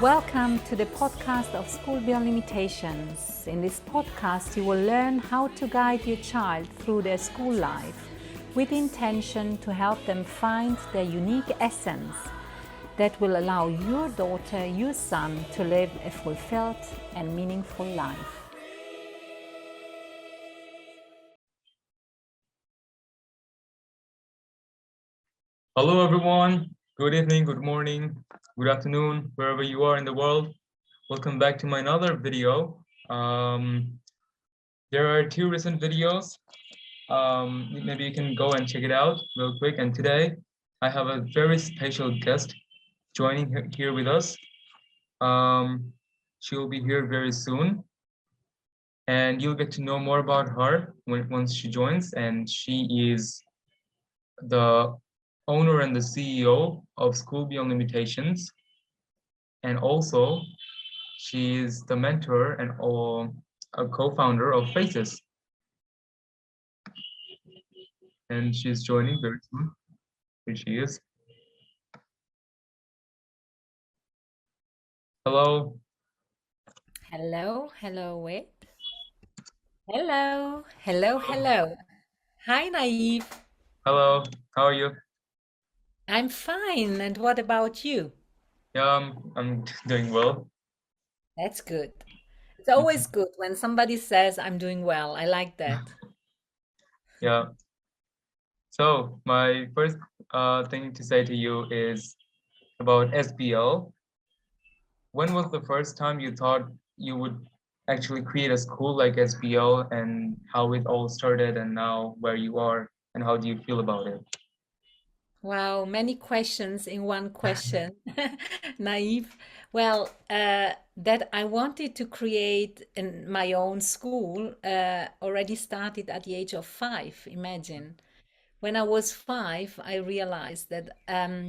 Welcome to the podcast of School Beyond Limitations. In this podcast, you will learn how to guide your child through their school life with the intention to help them find their unique essence that will allow your daughter, your son to live a fulfilled and meaningful life. Hello everyone, good evening, good morning, good afternoon, wherever you are in the world. Welcome back to my another video. There are two recent videos. Maybe you can go and check it out real quick. And today I have a very special guest joining here with us. She'll be here very soon, and you'll get to know more about her once she joins. And she is the owner and the CEO of School Beyond Limitations. And also, she is the mentor and a co-founder of Faces. And she's joining very soon. Here she is. Hello. Hello, wait. Hello. Hi, Nayeef. Hello. How are you? I'm fine. And what about you? Yeah, I'm doing well. That's good. It's always good when somebody says, I'm doing well. I like that. Yeah. So my first thing to say to you is about SBL. When was the first time you thought you would actually create a school like SBL, and how it all started and now where you are and how do you feel about it? Wow, many questions in one question. Naive. Well, that I wanted to create my own school already started at the age of 5. Imagine. When I was 5, I realized that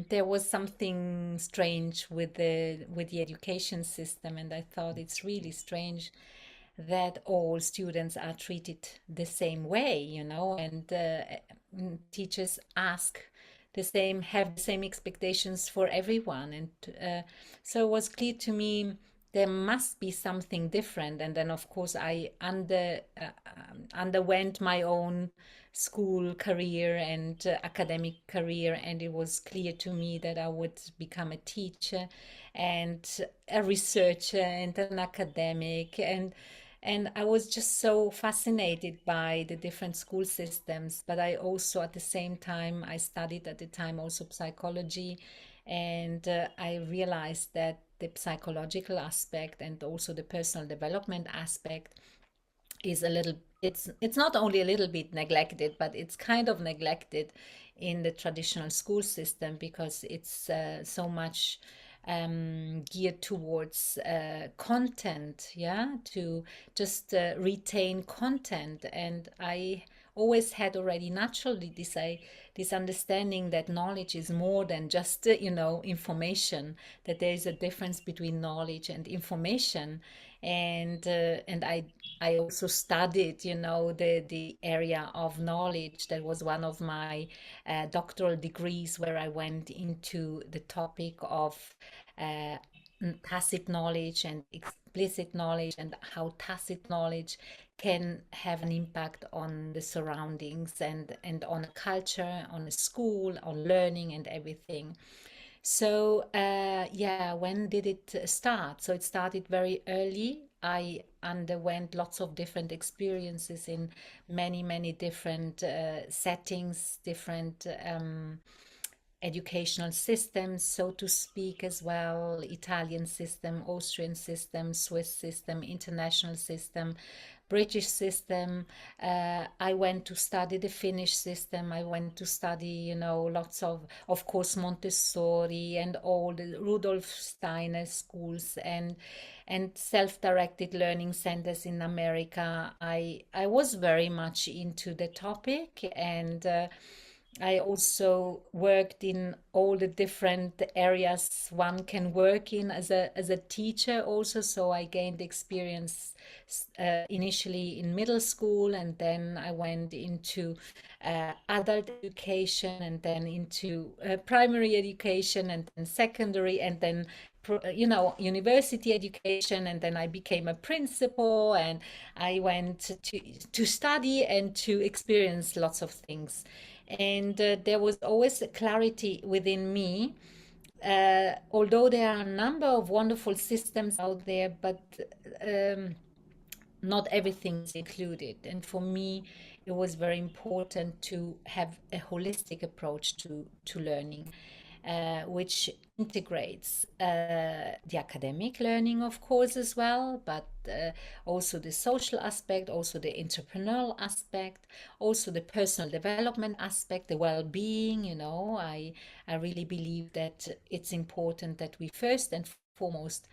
there was something strange with the education system, and I thought it's really strange that all students are treated the same way, and teachers ask have the same expectations for everyone. And so it was clear to me there must be something different. And then, of course, I underwent my own school career and academic career, and it was clear to me that I would become a teacher and a researcher and an academic. And I was just so fascinated by the different school systems. But I also, at the same time, I studied at the time also psychology. And I realized that the psychological aspect and also the personal development aspect is it's not only a little bit neglected, but it's kind of neglected in the traditional school system because it's so much geared towards content, yeah, to just retain content. And I always had already naturally this understanding that knowledge is more than just information, that there is a difference between knowledge and information. And I also studied, the area of knowledge. That was one of my doctoral degrees, where I went into the topic of uh, tacit knowledge and explicit knowledge, and how tacit knowledge can have an impact on the surroundings and on a culture, on a school, on learning and everything. So, yeah, when did it start? So, it started very early. I underwent lots of different experiences in many different settings, different educational systems, so to speak, as well. Italian system, Austrian system, Swiss system, international system, British system. I went to study the Finnish system. I went to study, lots of course, Montessori and all the Rudolf Steiner schools and self-directed learning centers in America. I was very much into the topic, and I also worked in all the different areas one can work in as a teacher also. So I gained experience initially in middle school, and then I went into adult education, and then into primary education, and then secondary, and then university education, and then I became a principal, and I went to study and to experience lots of things. And there was always a clarity within me, although there are a number of wonderful systems out there, but um, not everything is included. And for me, it was very important to have a holistic approach to learning, which integrates the academic learning, of course, as well, but also the social aspect, also the entrepreneurial aspect, also the personal development aspect, the well-being. I really believe that it's important that we first and foremost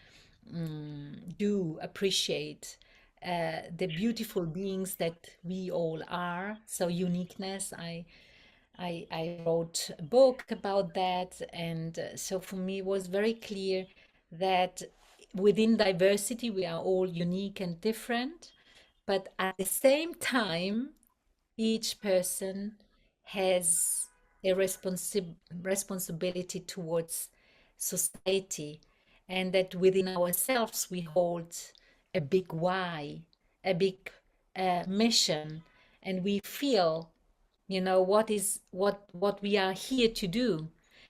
do appreciate the beautiful beings that we all are. So uniqueness, I wrote a book about that, and so for me it was very clear that within diversity we are all unique and different, but at the same time each person has a responsibility towards society, and that within ourselves we hold a big why, a big mission, and we feel, what we are here to do.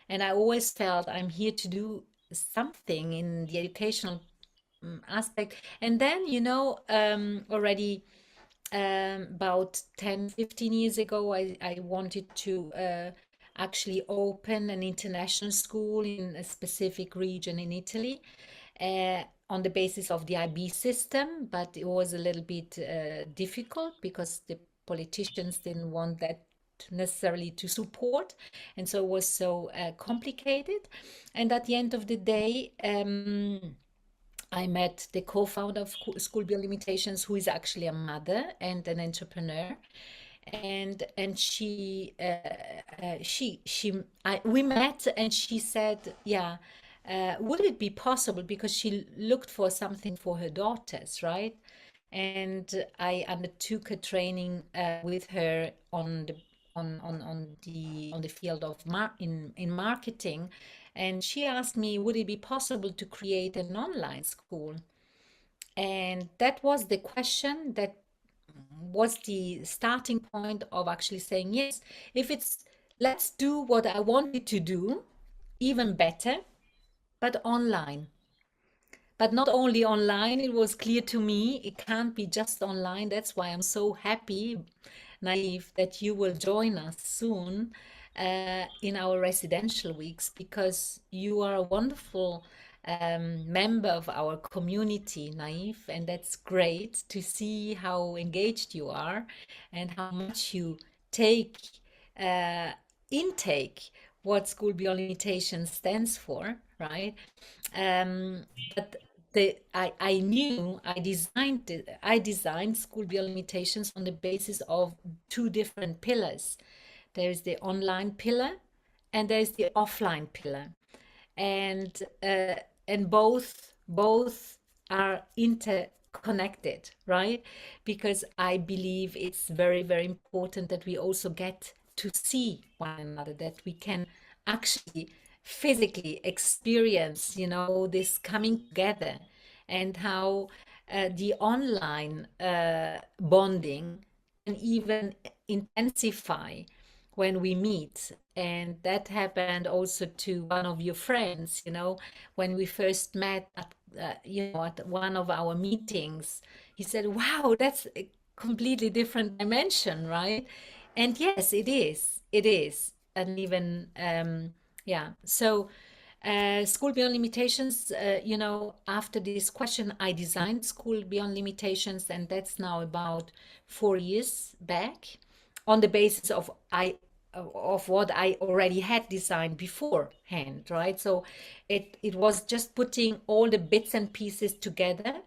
And I always felt I'm here to do something in the educational aspect. And then, already about 10, 15 years ago, I wanted to actually open an international school in a specific region in Italy, on the basis of the IB system, but it was a little bit difficult because the politicians didn't want that necessarily to support, and so it was so complicated. And at the end of the day, I met the co-founder of School Beyond Limitations, who is actually a mother and an entrepreneur, and we met, and she said, yeah, would it be possible, because she looked for something for her daughters, right? And I undertook a training with her on the field of in marketing, and she asked me, would it be possible to create an online school? And that was the question that was the starting point of actually saying, yes, if it's, let's do what I wanted to do, even better, but online. But not only online, it was clear to me it can't be just online. That's why I'm so happy, Naif, that you will join us soon in our residential weeks, because you are a wonderful member of our community, Naif, and that's great to see how engaged you are and how much you take uh, intake what School Beyond Limitations stands for, right? Um, but I knew I designed School Beyond Limitations on the basis of two different pillars. There is the online pillar and there is the offline pillar, and both are interconnected, right? Because I believe it's very, very important that we also get to see one another, that we can actually physically experience, this coming together, and how the online bonding can even intensify when we meet. And that happened also to one of your friends, when we first met at one of our meetings. He said, wow, that's a completely different dimension, right? And yes, it is. It is. And even, yeah. So, School Beyond Limitations, after this question, I designed School Beyond Limitations, and that's now about 4 years back, on the basis of what I already had designed beforehand, right? So it was just putting all the bits and pieces together.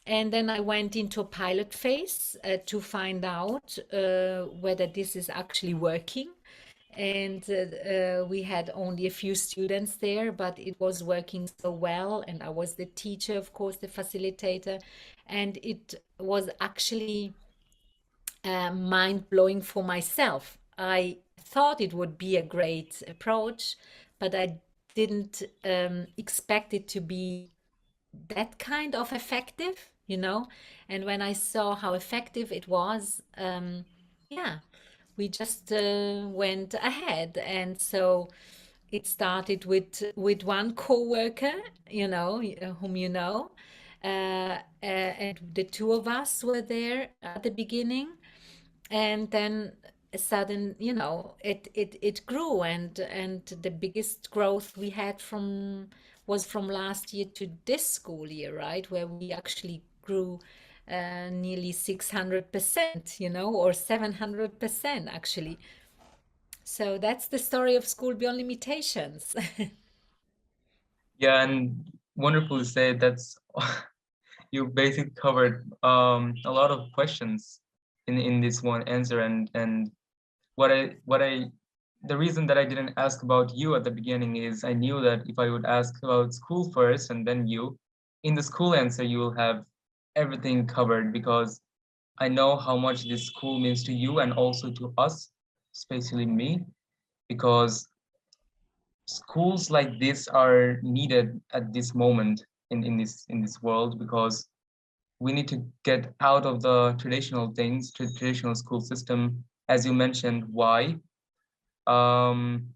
And then I went into a pilot phase to find out whether this is actually working. And we had only a few students there, but it was working so well. And I was the teacher, of course, the facilitator. And it was actually mind blowing for myself. I thought it would be a great approach, but I didn't expect it to be that kind of effective, you know. And when I saw how effective it was, yeah, we just went ahead. And so it started with one coworker, you know, whom you know, and the two of us were there at the beginning, and then a sudden, you know, it grew, and the biggest growth we had from was from last year to this school year, right, where we actually grew nearly 600%, you know, or 700% actually. So that's the story of School Beyond Limitations. Yeah, and wonderful to say that's you basically covered a lot of questions in this one answer. And what I the reason that I didn't ask about you at the beginning is I knew that if I would ask about school first and then you, in the school answer you will have everything covered, because I know how much this school means to you and also to us, especially me, because schools like this are needed at this moment in this world, because we need to get out of the traditional things, traditional school system, as you mentioned, why. Um,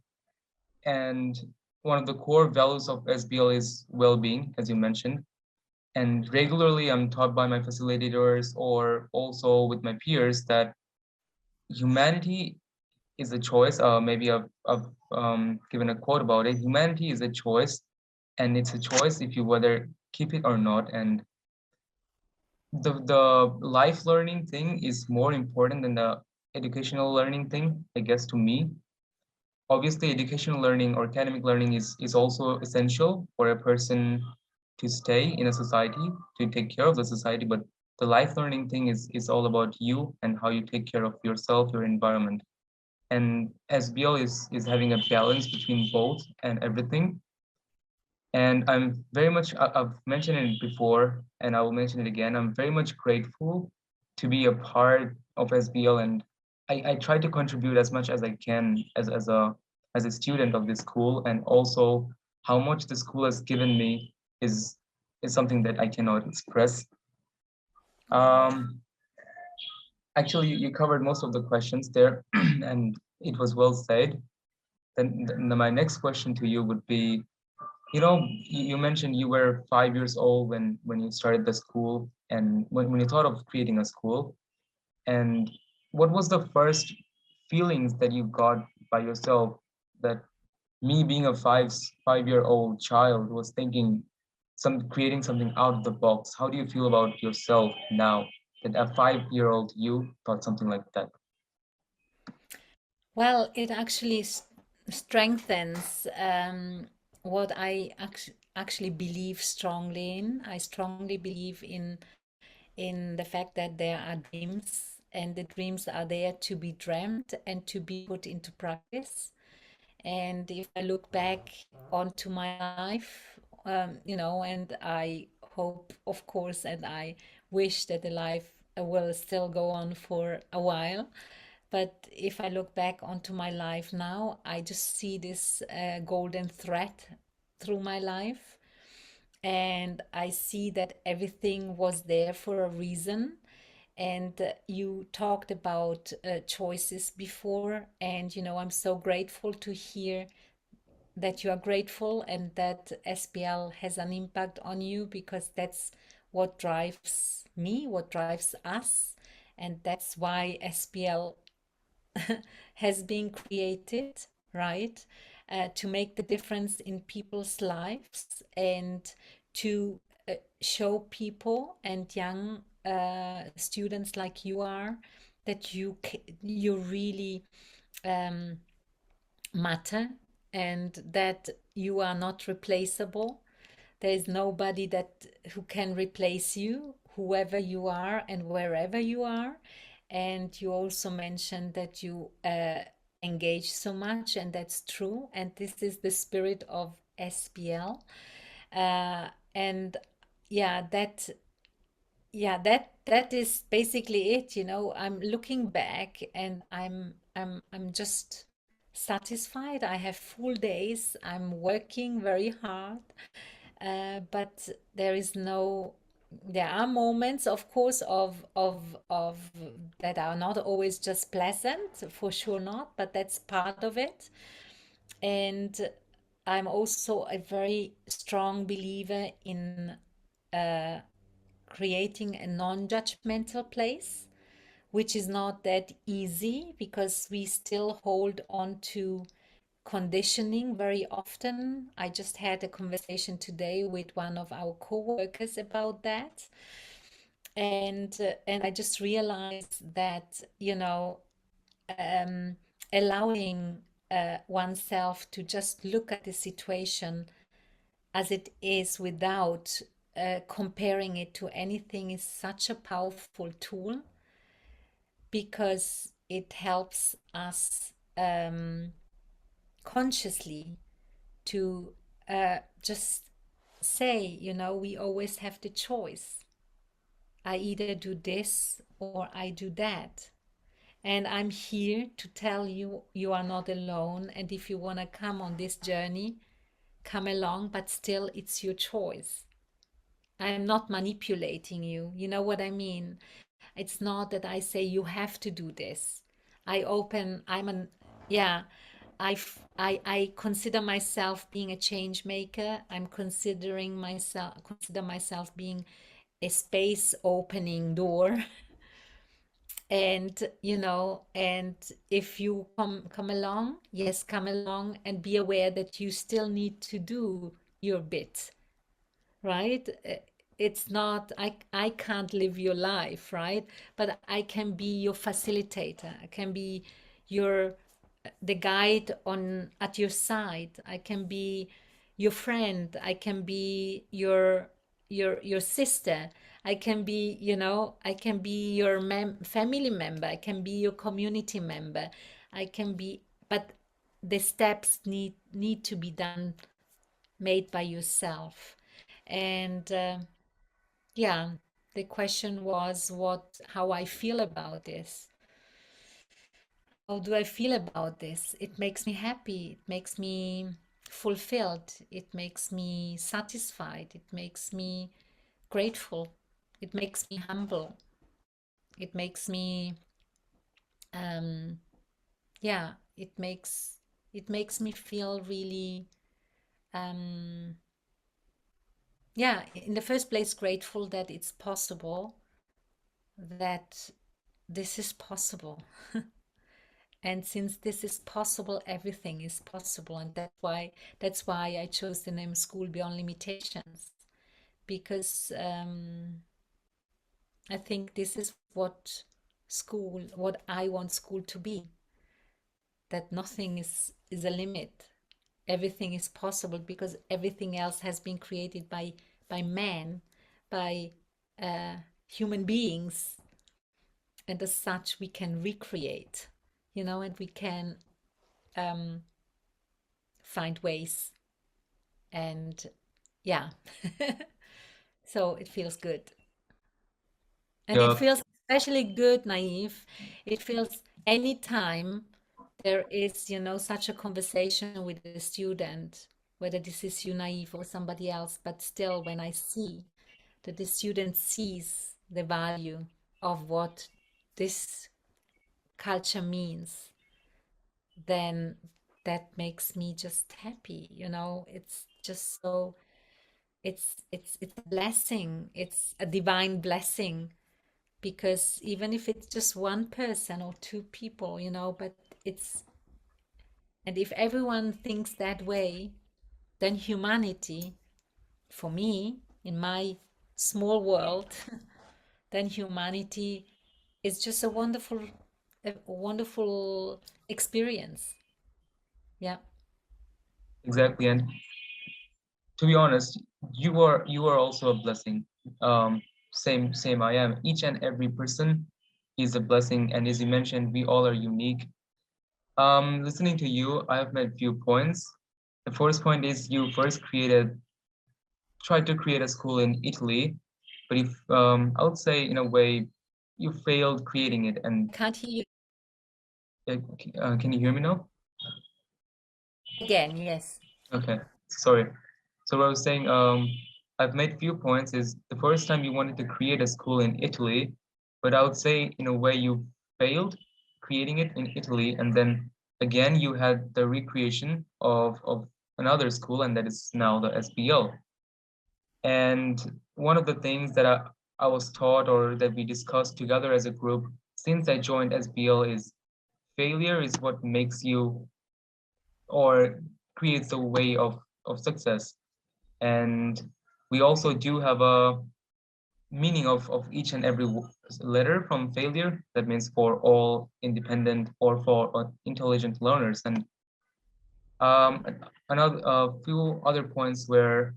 and one of the core values of SBL is well-being, as you mentioned. And regularly, I'm taught by my facilitators or also with my peers that humanity is a choice. Maybe I've given a quote about it. Humanity is a choice, and it's a choice if you whether keep it or not. And the life learning thing is more important than the educational learning thing, I guess, to me. Obviously, educational learning or academic learning is also essential for a person to stay in a society, to take care of the society. But the life learning thing is all about you and how you take care of yourself, your environment. And SBL is having a balance between both and everything. And I'm very much, I've mentioned it before, and I will mention it again. I'm very much grateful to be a part of SBL, and I try to contribute as much as I can as a student of this school, and also how much the school has given me is is something that I cannot express. Oh. Um, Actually, you covered most of the questions there, and it was well said. Then my next question to you would be, you mentioned you were 5 years old when you started the school, and when you thought of creating a school. And what was the first feelings that you got by yourself, that me being a five-year-old child was thinking creating something out of the box? How do you feel about yourself now that a 5-year-old you thought something like that? Well, it actually strengthens what I actually believe strongly in. I strongly believe in the fact that there are dreams, and the dreams are there to be dreamt and to be put into practice. And if I look back onto my life, you know, and I hope, of course, and I wish that the life will still go on for a while. But if I look back onto my life now, I just see this golden thread through my life. And I see that everything was there for a reason. And you talked about choices before, and you know, I'm so grateful to hear that you are grateful and that SPL has an impact on you, because that's what drives me, what drives us, and that's why SPL has been created, right? To make the difference in people's lives, and to show people and young students like you are that you really um, matter, and that you are not replaceable. There is nobody that who can replace you, whoever you are and wherever you are. And you also mentioned that you engage so much, and that's true. And this is the spirit of SPL. And yeah, that is basically it. You know, I'm looking back, and I'm just satisfied. I have full days. I'm working very hard, but there are moments, of course, of that are not always just pleasant, for sure not, but that's part of it. And I'm also a very strong believer in uh, creating a non-judgmental place, which is not that easy because we still hold on to conditioning very often. I just had a conversation today with one of our co-workers about that, and I just realized that, um, allowing oneself to just look at the situation as it is without comparing it to anything is such a powerful tool, because it helps us consciously to just say, we always have the choice. I either do this or I do that. And I'm here to tell you, you are not alone. And if you want to come on this journey, come along, but still, it's your choice. I'm not manipulating you. You know what I mean? It's not that I say you have to do this. Yeah, I consider myself being a change maker. Consider myself being a space opening door. And and if you come along, yes, come along, and be aware that you still need to do your bit, right? It's not, I can't live your life, right? But I can be your facilitator. I can be your the guide on at your side. I can be your friend. I can be your sister. I can be, I can be your family member. I can be your community member. I can be, but the steps need to be done, made by yourself. And yeah, the question was how I feel about this. How do I feel about this? It makes me happy. It makes me fulfilled. It makes me satisfied. It makes me grateful. It makes me humble. It makes me, um, yeah, it makes me feel really, um, yeah, in the first place, grateful that it's possible, that this is possible. And since this is possible, everything is possible. And that's why I chose the name School Beyond Limitations, because I think this is what I want school to be, that nothing is a limit. Everything is possible because everything else has been created by man, by human beings, and as such we can recreate, and we can um, find ways, and yeah. So it feels good, and it Yeah, feels especially good, Naive. It feels anytime there is, such a conversation with a student, whether this is you, Naive, or somebody else, but still when I see that the student sees the value of what this culture means, then that makes me just happy. It's just so, it's a blessing. It's a divine blessing, because even if it's just one person or two people, but it's, and if everyone thinks that way, then humanity, for me, in my small world, then humanity is just a wonderful experience. Yeah. exactly. And to be honest, you are also a blessing. Same I am. Each and every person is a blessing, and as you mentioned, we all are unique. Listening to you, I have made few points. The first point is you first tried to create a school in Italy, but if I would say in a way you failed creating it. I And can't hear you. can you hear me now? Again, yes. Okay, sorry. So what I was saying, I've made few points is the first time you wanted to create a school in Italy, but I would say in a way you failed creating it in Italy, and then again you had the recreation of another school, and that is now the SBL. And one of the things that I was taught or that we discussed together as a group since I joined SBL is failure is what makes you or creates a way of success. And we also do have a meaning of each and every letter from failure. That means for all independent or for intelligent learners. And um, another a few other points where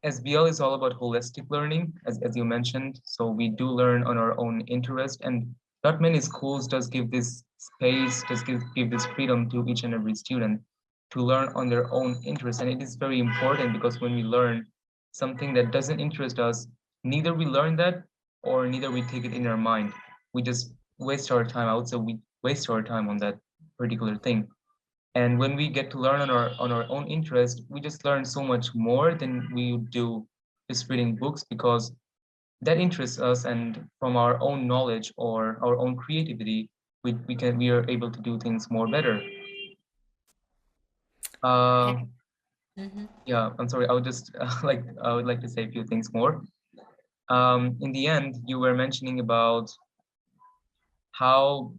SBL is all about holistic learning, as you mentioned. So we do learn on our own interest, and not many schools does give this space, does give this freedom to each and every student to learn on their own interest. And it is very important because when we learn something that doesn't interest us, neither we learn that or neither we take it in our mind. We just waste our time. I would say we waste our time on that particular thing. And when we get to learn on our own interest, we just learn so much more than we would do just reading books because that interests us, and from our own knowledge or our own creativity, we are able to do things more better. And, Uh, mhm. yeah, I'm sorry. I would just I would like to say a few things more. In the end, you were mentioning about how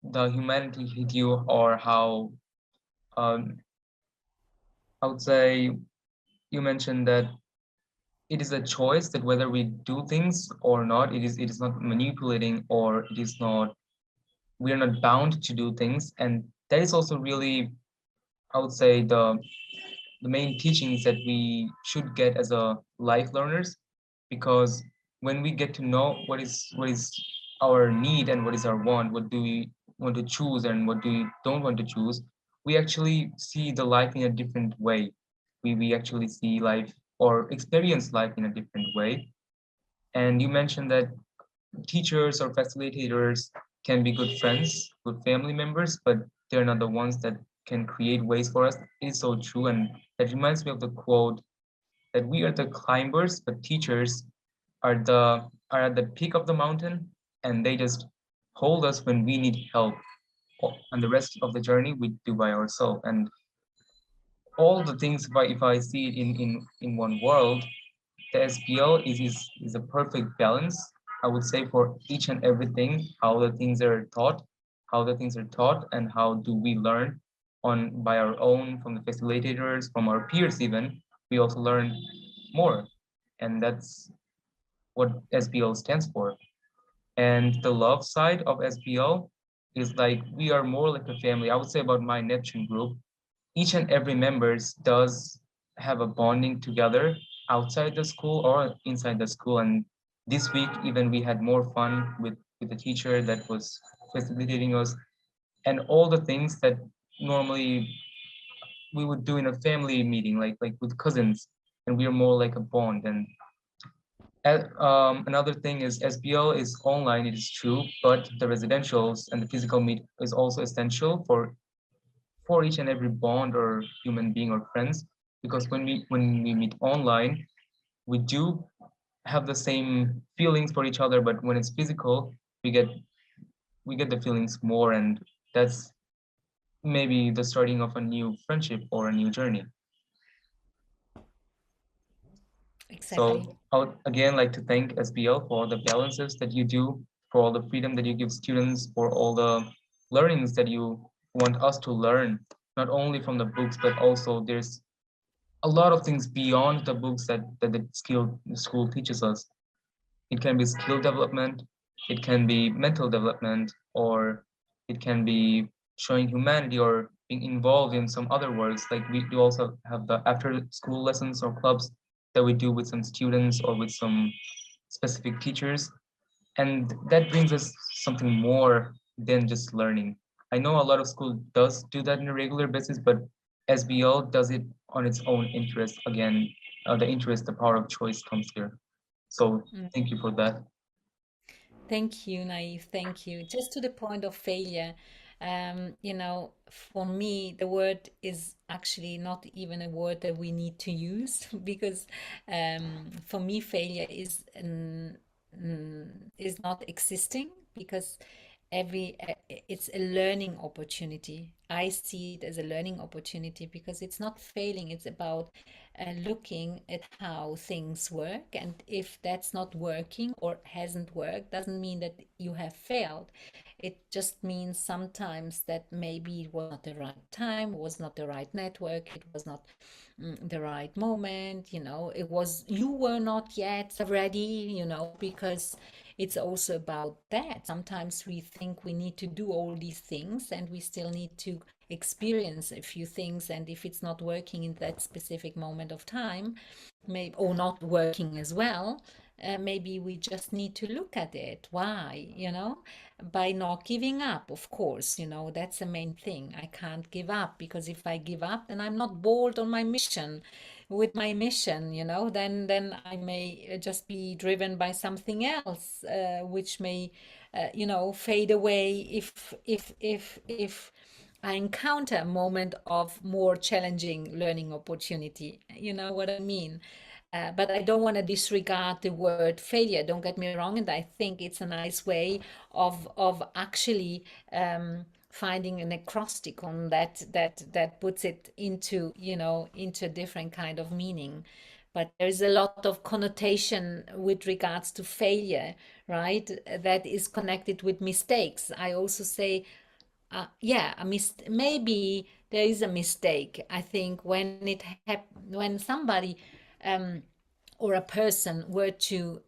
the humanity hit you, or how um, I would say you mentioned that it is a choice that whether we do things or not, it is not manipulating or it is not we are not bound to do things. And that is also really, I would say, the main teachings that we should get as a life learners, because when we get to know what is our need and what is our want, what do we want to choose and what do we don't want to choose, we actually see the life in a different way. We actually see life or experience life in a different way. And you mentioned that teachers or facilitators can be good friends, good family members, but they're not the ones that can create ways for us. It is so true. And that reminds me of the quote that we are the climbers, but teachers are at the peak of the mountain and they just hold us when we need help. And the rest of the journey we do by ourselves. And all the things, if I see it in one world, the SPL is a perfect balance, I would say, for each and everything, how the things are taught, and how do we learn on by our own, from the facilitators, from our peers even. We also learn more. And that's what SBL stands for. And the love side of SBL is like we are more like a family. I would say about my Neptune group, each and every members does have a bonding together outside the school or inside the school. And this week even we had more fun with the teacher that was facilitating us, and all the things that normally we would do in a family meeting, like with cousins, and we are more like a bond. And another thing is SBL is online, it is true, but the residentials and the physical meet is also essential for each and every bond or human being or friends, because when we meet online, we do have the same feelings for each other, but when it's physical, we get we get the feelings more, and that's maybe the starting of a new friendship or a new journey. Exactly. So I would again like to thank SBL for all the balances that you do, for all the freedom that you give students, for all the learnings that you want us to learn, not only from the books, but also there's a lot of things beyond the books that the school teaches us. It can be skill development, it can be mental development, or it can be showing humanity or being involved in some other works. Like we do also have the after school lessons or clubs that we do with some students or with some specific teachers. And that brings us something more than just learning. I know a lot of school does do that on a regular basis, but SBL does it on its own interest. Again, the interest, the power of choice comes here. So thank you for that. Thank you, Naif. Thank you. Just to the point of failure, You know, for me, the word is actually not even a word that we need to use because for me, failure is not existing because it's a learning opportunity. I see it as a learning opportunity because it's not failing, it's about looking at how things work, and if that's not working or hasn't worked doesn't mean that you have failed. It just means sometimes that maybe it was not the right time, was not the right network, it was not the right moment, it was, you were not yet ready, because it's also about that. Sometimes we think we need to do all these things and we still need to experience a few things, and if it's not working in that specific moment of time, maybe, or not working as well, maybe we just need to look at it. Why? By not giving up, of course, that's the main thing. I can't give up, because if I give up, then I'm not bold on my mission. With my mission, then I may just be driven by something else, which may, fade away if I encounter a moment of more challenging learning opportunity. You know what I mean? But I don't want to disregard the word failure. Don't get me wrong, and I think it's a nice way of actually finding an acrostic on that puts it into a different kind of meaning. But there's a lot of connotation with regards to failure, right? That is connected with mistakes. I also say, yeah, maybe there is a mistake. I think when somebody or a person were to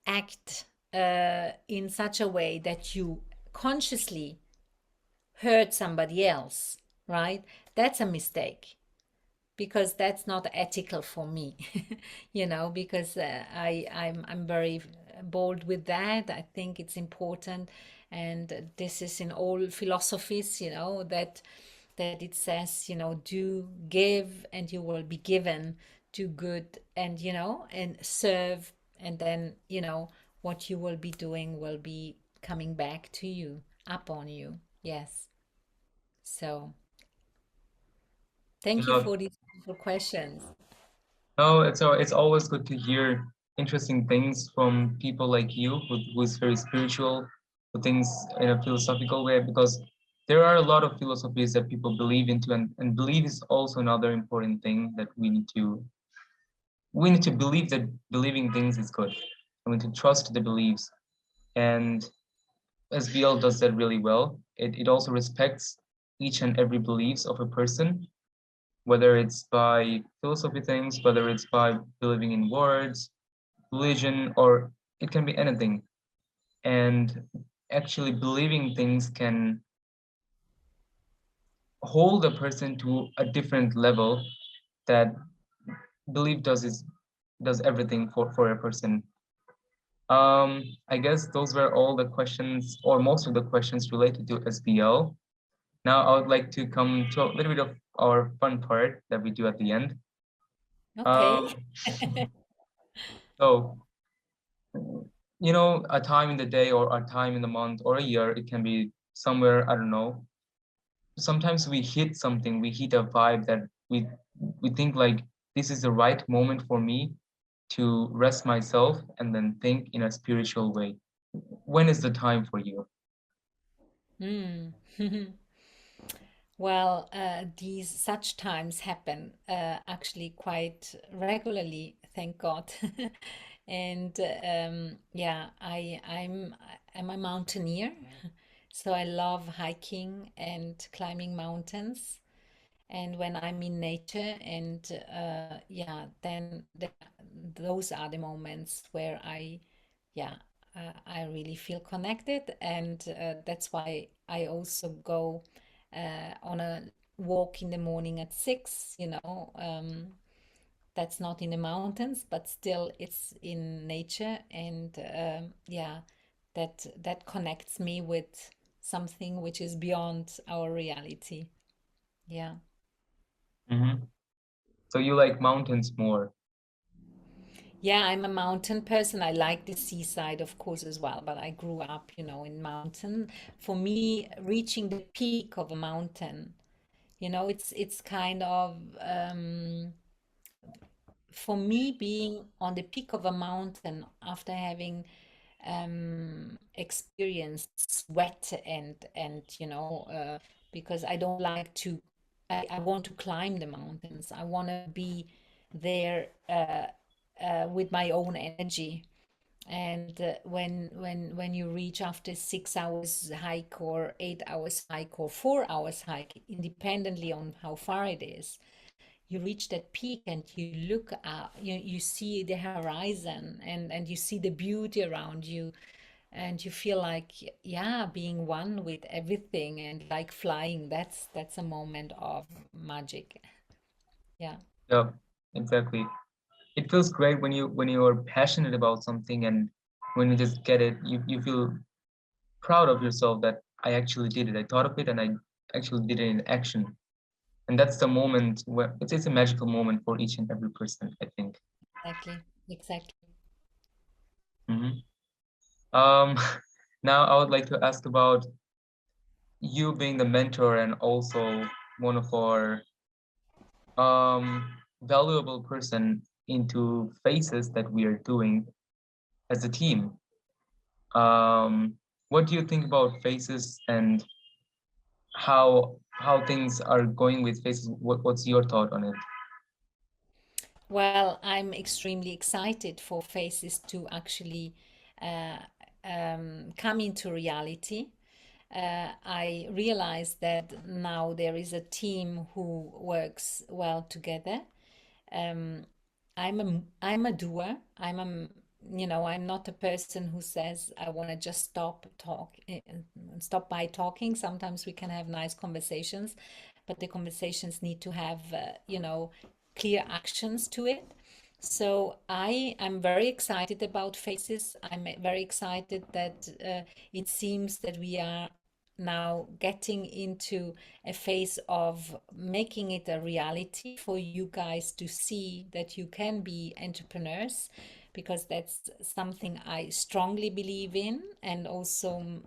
act in such a way that you consciously hurt somebody else, right? That's a mistake, because that's not ethical for me. Because I'm very bold with that. I think it's important, and this is in all philosophies, that it says, do give and you will be given, do good and serve, and then what you will be doing will be coming back to you, upon you. Yes. So You thank you know, for these beautiful questions. no, it's always good to hear interesting things from people like you, who's very spiritual, who thinks in a philosophical way, because there are a lot of philosophies that people believe into, and belief is also another important thing that we need to believe that believing things is good. And we need to trust the beliefs. And SBL does that really well. It also respects each and every beliefs of a person, whether it's by philosophy things, whether it's by believing in words, religion, or it can be anything. And actually believing things can hold a person to a different level that belief does everything for a person. I guess those were all the questions, or most of the questions related to SBL. Now I would like to come to a little bit of our fun part that we do at the end. Okay. Um, so, a time in the day or a time in the month or a year, it can be somewhere, I don't know. Sometimes we hit something, we hit a vibe that we think like this is the right moment for me to rest myself and then think in a spiritual way. When is the time for you? Hmm. Well, these such times happen actually quite regularly, thank God. And yeah, I'm a mountaineer, so I love hiking and climbing mountains. And when I'm in nature, and yeah, then those are the moments where yeah, I really feel connected, and that's why I also go on a walk in the morning at 6. That's not in the mountains, but still it's in nature, and yeah, that connects me with something which is beyond our reality. Yeah. Hmm. So you like mountains more? Yeah, I'm a mountain person. I like the seaside, of course, as well, but I grew up, in mountain. For me, reaching the peak of a mountain, it's kind of for me being on the peak of a mountain after having experienced sweat and because I don't like to I want to climb the mountains. I want to be there with my own energy. And when you reach after 6 hours hike or 8 hours hike or 4 hours hike, independently on how far it is, you reach that peak and you look out, you see the horizon, and you see the beauty around you, and you feel like, yeah, being one with everything and like flying. That's a moment of magic. Yeah, Yeah, exactly. It feels great when you are passionate about something, and when you just get it, you feel proud of yourself that I actually did it. I thought of it and I actually did it in action. And that's the moment where it's a magical moment for each and every person, I think. exactly. Hmm. Um, now I would like to ask about you being the mentor and also one of our valuable person into phases that we are doing as a team. What do you think about faces and how things are going with faces? What's your thought on it? Well, I'm extremely excited for Faces to actually uh, come into reality. I realize that now there is a team who works well together. um, I'm a doer. I'm not a person who says I want to just stop by talking. Sometimes we can have nice conversations, but the conversations need to have clear actions to it. So I'm very excited about Faces. I'm very excited that it seems that we are now getting into a phase of making it a reality for you guys to see that you can be entrepreneurs, because that's something I strongly believe in, and also,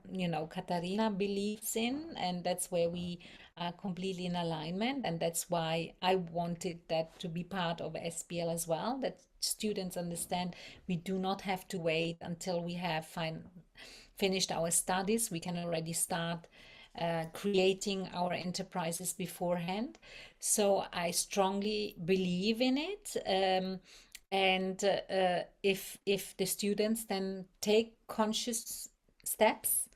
Katarina believes in, and that's where we are completely in alignment. And that's why I wanted that to be part of SPL as well, that students understand we do not have to wait until we have finished our studies. We can already start creating our enterprises beforehand. So I strongly believe in it. And if the students then take conscious steps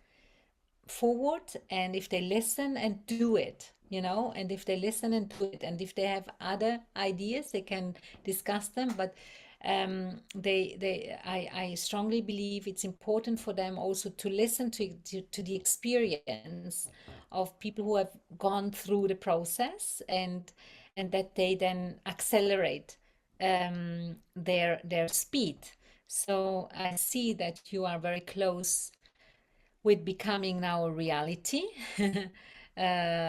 forward, and if they listen and do it, and if they listen and do it, and if they have other ideas, they can discuss them. But I strongly believe it's important for them also to listen to the experience of people who have gone through the process, and that they then accelerate their speed. So I see that you are very close with becoming now a reality, in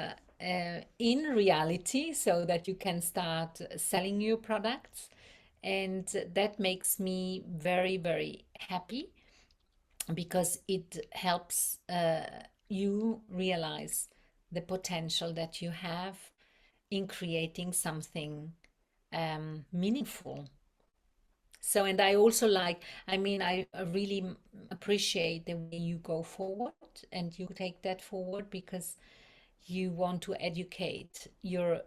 reality, so that you can start selling your products. And that makes me very, very happy, because it helps you realize the potential that you have in creating something meaningful. So, and I also like, I really appreciate the way you go forward and you take that forward, because you want to educate your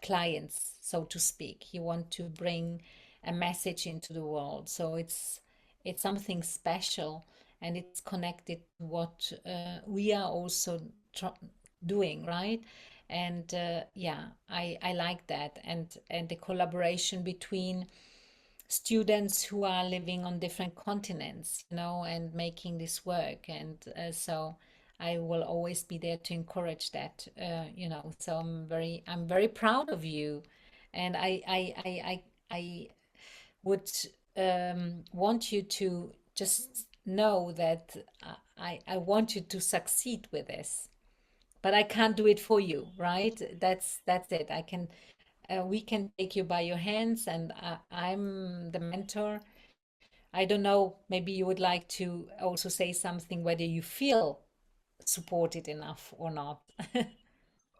clients, so to speak. You want to bring a message into the world. So it's something special, and it's connected to what we are also doing, right? And yeah, I like that, and the collaboration between students who are living on different continents, and making this work. And so I will always be there to encourage that, So I'm very proud of you, and I would want you to just know that I want you to succeed with this, but I can't do it for you, right? That's it. I can. we can take you by your hands, and I'm the mentor. I don't know, maybe you would like to also say something whether you feel supported enough or not.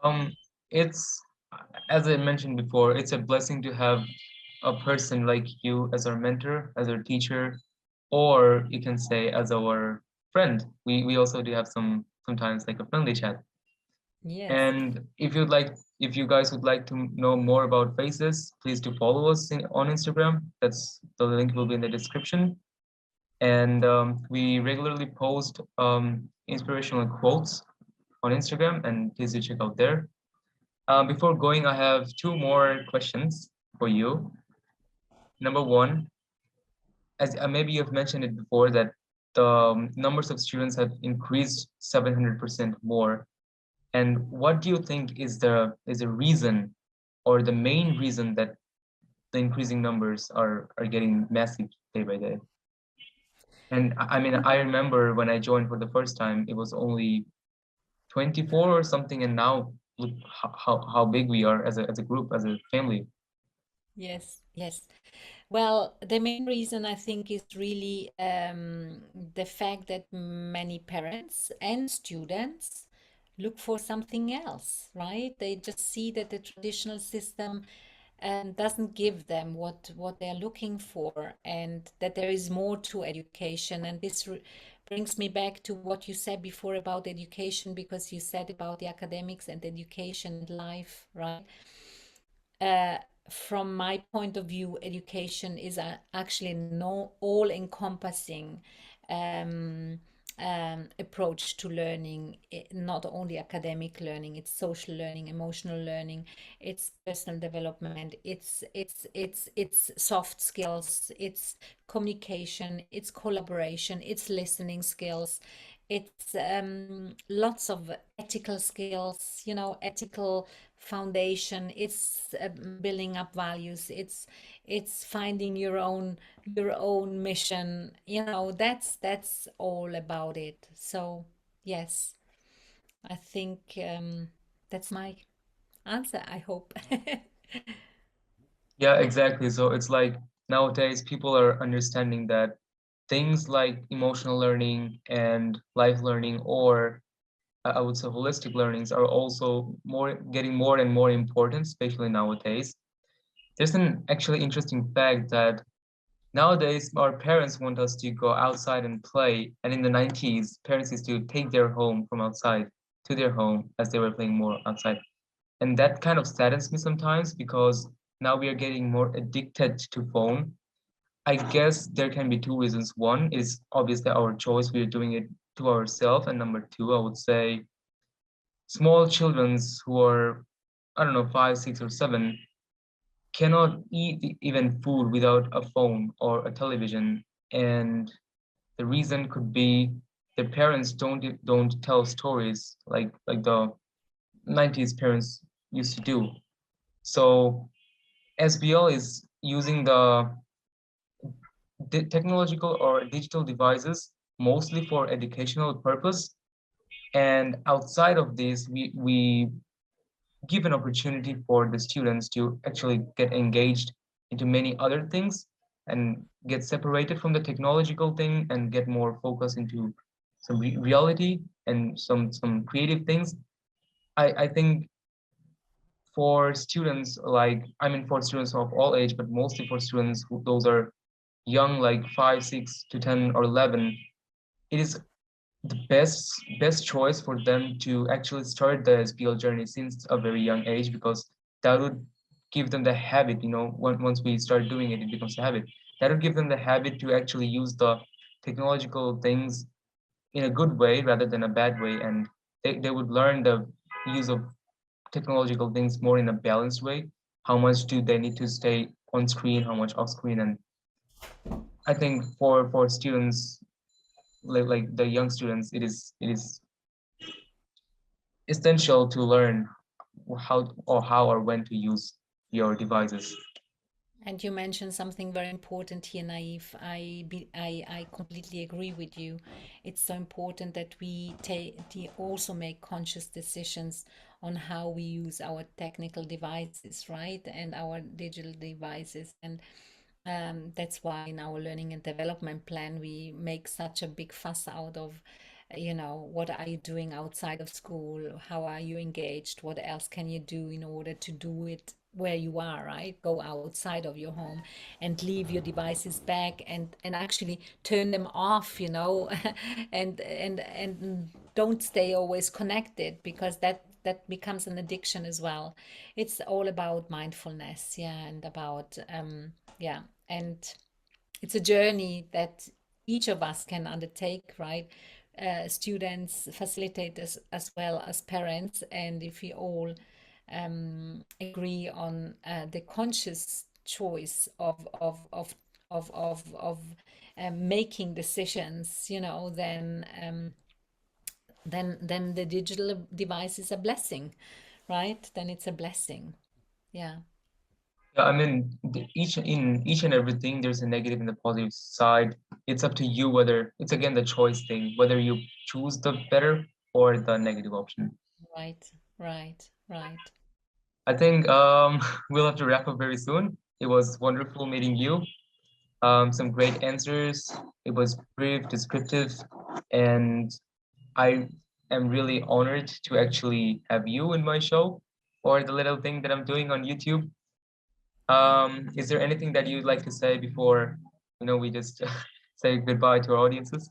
Um, it's, as I mentioned before, it's a blessing to have a person like you as our mentor, as our teacher, or you can say as our friend. We also do have sometimes like a friendly chat. Yes. And if you guys would like to know more about Faces, please do follow us on Instagram. That's the link will be in the description. And we regularly post inspirational quotes on Instagram, and please do check out there. Before going, I have two more questions for you. Number one, as maybe you've mentioned it before, that the numbers of students have increased 700% more. And what do you think is the reason or the main reason that the increasing numbers are getting massive day by day? And I mean, I remember when I joined for the first time, it was only 24 or something, and now look how big we are as a group, as a family. Yes, yes. Well, the main reason I think is really the fact that many parents and students look for something else, right? They just see that the traditional system doesn't give them what they're looking for, and that there is more to education. And this brings me back to what you said before about education, because you said about the academics and education and life, right? uh, from my point of view, education is actually no all-encompassing um, approach to learning. Not only academic learning, it's social learning, emotional learning, it's personal development, it's soft skills, it's communication, it's collaboration, it's listening skills, it's lots of ethical skills, ethical foundation. It's building up values. It's finding your own mission. That's all about it. So yes, I think that's my answer, I hope. Yeah, exactly. So it's like nowadays people are understanding that things like emotional learning and life learning, or I would say holistic learnings, are also getting more and more important, especially nowadays. There's an actually interesting fact that nowadays our parents want us to go outside and play, and in the 90s, parents used to take their home from outside to their home as they were playing more outside. And that kind of saddens me sometimes because now we are getting more addicted to phone. I guess there can be two reasons. One is obviously our choice, we are doing it to ourselves. And number two, I would say small childrens who are, I don't know, 5, 6, or 7, cannot eat even food without a phone or a television. And the reason could be their parents don't tell stories like the 90s parents used to do. So SBL is using the technological or digital devices mostly for educational purpose. And outside of this, we give an opportunity for the students to actually get engaged into many other things and get separated from the technological thing and get more focus into some reality and some creative things. I think for students, like I mean for students of all age, but mostly for students who those are young, like 5, 6 to 10 or 11, it is the best choice for them to actually start the SPL journey since a very young age, because that would give them the habit, once we start doing it, it becomes a habit. That would give them the habit to actually use the technological things in a good way rather than a bad way. And they would learn the use of technological things more in a balanced way. How much do they need to stay on screen, how much off screen? And I think for students, like the young students, it is essential to learn how or when to use your devices. And you mentioned something very important here, Naif. I completely agree with you. It's so important that we also make conscious decisions on how we use our technical devices, right? And our digital devices. And that's why in our learning and development plan, we make such a big fuss out of, what are you doing outside of school? How are you engaged? What else can you do in order to do it where you are, right? Go outside of your home and leave your devices back and actually turn them off, and don't stay always connected, because that becomes an addiction as well. It's all about mindfulness, yeah, and about yeah, and it's a journey that each of us can undertake, right? Students, facilitators, as well as parents, and if we all agree on the conscious choice of making decisions, then the digital device is a blessing, right? Then it's a blessing. Yeah. Yeah, I mean, each and everything, there's a negative and the positive side. It's up to you whether it's again the choice thing, whether you choose the better or the negative option. Right, right, right. I think we'll have to wrap up very soon. It was wonderful meeting you. Some great answers. It was brief, descriptive, and I am really honored to actually have you in my show or the little thing that I'm doing on YouTube. Is there anything that you'd like to say before, we just say goodbye to our audiences?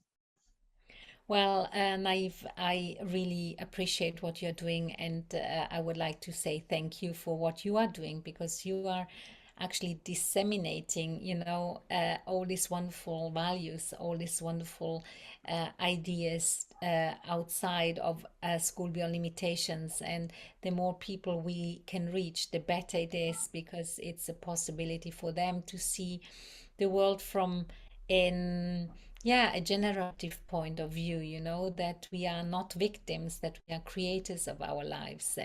Well, Naif, I really appreciate what you're doing, and I would like to say thank you for what you are doing, because you are actually disseminating, all these wonderful values, all these wonderful ideas outside of school beyond limitations. And the more people we can reach, the better it is, because it's a possibility for them to see the world from in a generative point of view, that we are not victims, that we are creators of our lives.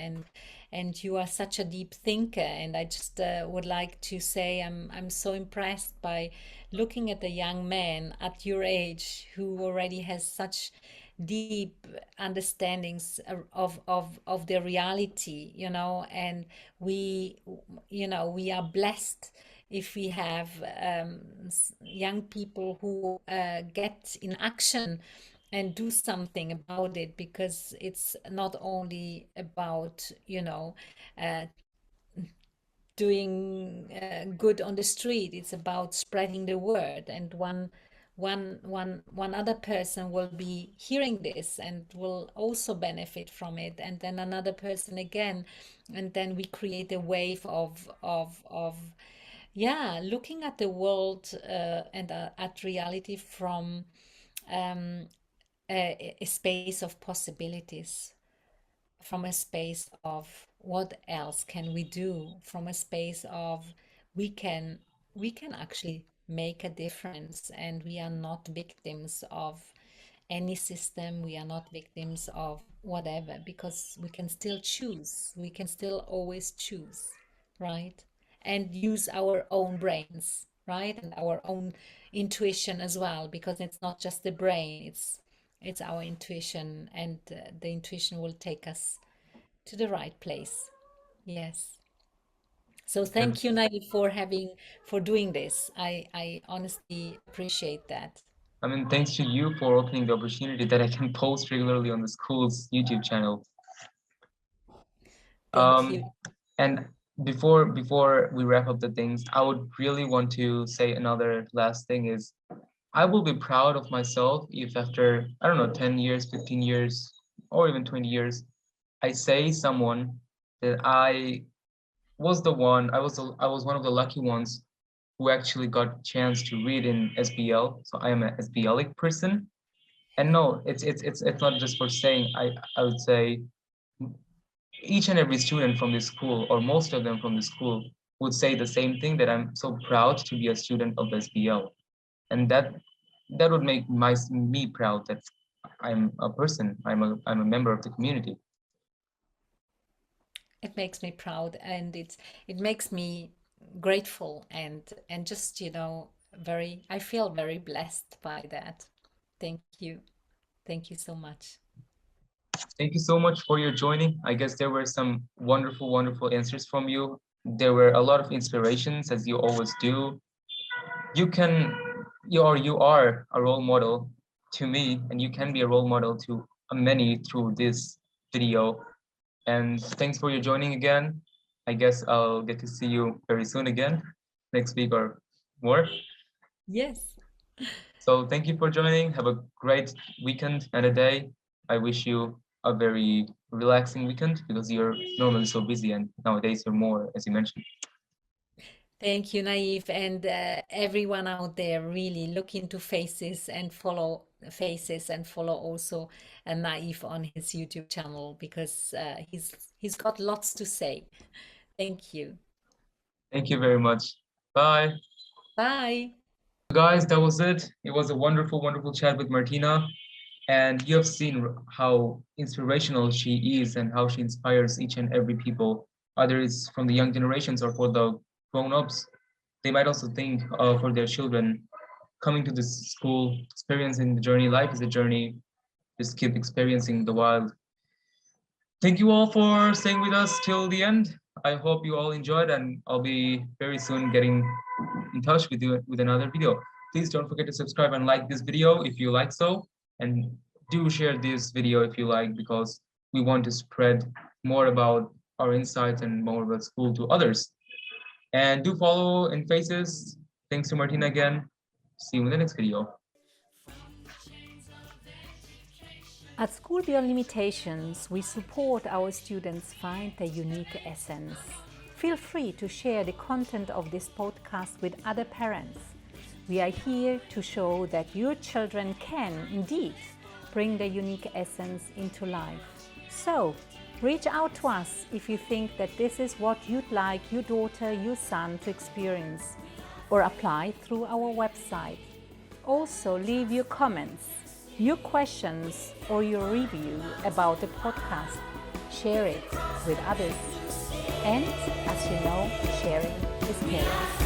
And you are such a deep thinker, and I just would like to say I'm so impressed by looking at a young man at your age who already has such deep understandings of the reality, and we we are blessed if we have young people who get in action and do something about it, because it's not only about uh, doing good on the street. It's about spreading the word, and one other person will be hearing this and will also benefit from it, and then another person again, and then we create a wave of yeah, looking at the world and at reality from a space of possibilities, from a space of what else can we do, from a space of we can we can actually make a difference, and we are not victims of any system. We are not victims of whatever, because we can still choose, we can still always choose, right? And use our own brains, right? And our own intuition as well, because it's not just the brain, it's our intuition, and the intuition will take us to the right place. Yes. So And thank you, Nail, for doing this. I honestly appreciate that. I mean, thanks to you for opening the opportunity that I can post regularly on the school's YouTube channel. Thank you. And before we wrap up the things, I would really want to say another last thing is I will be proud of myself if after, I don't know, 10 years, 15 years, or even 20 years, I say someone that I was one of the lucky ones who actually got a chance to read in SBL. So I am an SBLic person. And no, it's not just for saying, I would say each and every student from this school, or most of them from the school, would say the same thing, that I'm so proud to be a student of SBL. And that would make me proud that I'm a person, I'm a member of the community. It makes me proud, and it makes me grateful, and just, very I feel very blessed by that. Thank you. Thank you so much. Thank you so much for your joining. I guess there were some wonderful, wonderful answers from you. There were a lot of inspirations, as you always do. You can, you are a role model to me, and you can be a role model to many through this video. And thanks for your joining again. I guess I'll get to see you very soon again, next week or more. Yes. So thank you for joining. Have a great weekend and a day. I wish you a very relaxing weekend because you're normally so busy and nowadays you're more, as you mentioned. Thank you, Naif, and everyone out there. Really look into Faces and follow also Naif on his YouTube channel because he's got lots to say. Thank you. Thank you very much. Bye. Bye. Guys, that was it. It was a wonderful, wonderful chat with Martina. And you have seen how inspirational she is and how she inspires each and every people, whether it's from the young generations or for the grown-ups. They might also think for their children coming to this school, experiencing the journey. Life is a journey. Just keep experiencing the wild. Thank you all for staying with us till the end. I hope you all enjoyed, and I'll be very soon getting in touch with you with another video. Please don't forget to subscribe and like this video if you like so, and do share this video if you like, because we want to spread more about our insights and more about school to others. And do follow in Faces. Thanks to Martina again. See you in the next video. At School Beyond Limitations, we support our students find their unique essence. Feel free to share the content of this podcast with other parents. We are here to show that your children can, indeed, bring their unique essence into life. So, reach out to us if you think that this is what you'd like your daughter, your son to experience, or apply through our website. Also, leave your comments, your questions, or your review about the podcast. Share it with others. And as you know, sharing is caring.